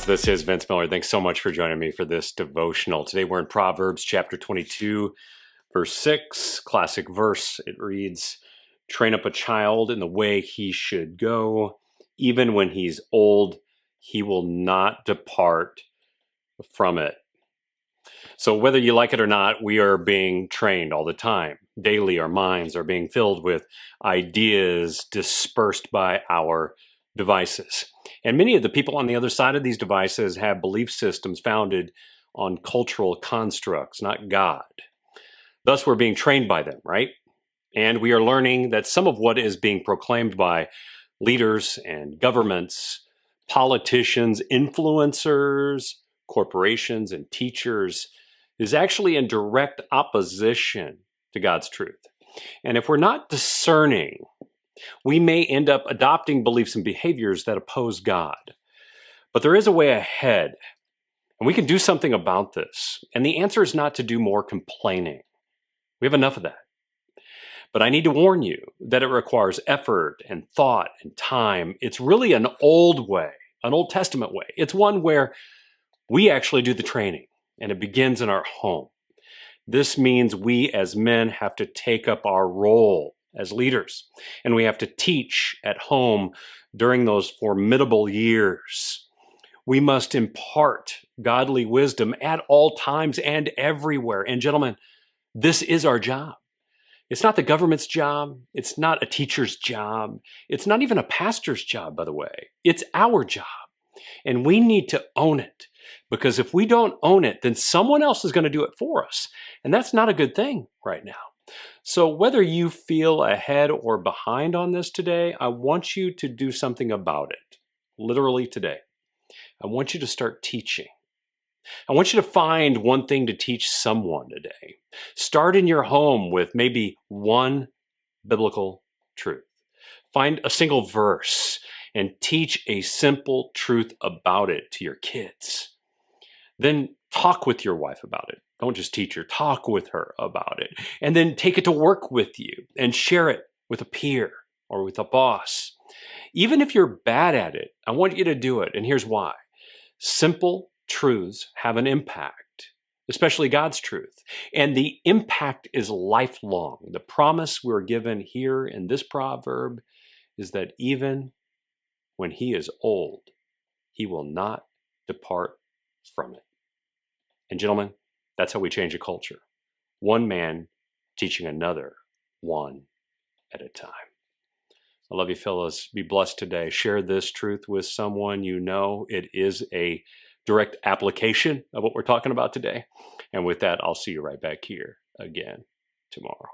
fellas. This is Vince Miller. Thanks so much for joining me for this devotional. Today we're in Proverbs chapter 22, verse 6, classic verse. It reads, "Train up a child in the way he should go. Even when he's old, he will not depart from it." So whether you like it or not, we are being trained all the time. Daily, our minds are being filled with ideas dispersed by our devices. And many of the people on the other side of these devices have belief systems founded on cultural constructs, not God. Thus, we're being trained by them, right? And we are learning that some of what is being proclaimed by leaders and governments, politicians, influencers, corporations, and teachers is actually in direct opposition to God's truth. And if we're not discerning, we may end up adopting beliefs and behaviors that oppose God. But there is a way ahead, and we can do something about this. And the answer is not to do more complaining. We have enough of that. But I need to warn you that it requires effort and thought and time. It's really an old way, an Old Testament way. It's one where we actually do the training, and it begins in our home. This means we as men have to take up our role as leaders, and we have to teach at home during those formidable years. We must impart godly wisdom at all times and everywhere. And gentlemen, this is our job. It's not the government's job. It's not a teacher's job. It's not even a pastor's job, by the way. It's our job. And we need to own it, because if we don't own it, then someone else is going to do it for us. And that's not a good thing right now. So whether you feel ahead or behind on this today, I want you to do something about it. Literally today. I want you to start teaching. I want you to find one thing to teach someone today. Start in your home with maybe one biblical truth. Find a single verse and teach a simple truth about it to your kids. Then talk with your wife about it. Don't just teach her, talk with her about it. And then take it to work with you and share it with a peer or with a boss. Even if you're bad at it, I want you to do it. And here's why. Simple truths have an impact, especially God's truth. And the impact is lifelong. The promise we're given here in this proverb is that even when he is old, he will not depart from it. And gentlemen, that's how we change a culture. One man teaching another, one at a time. I love you, fellas. Be blessed today. Share this truth with someone you know. It is a direct application of what we're talking about today. And with that, I'll see you right back here again tomorrow.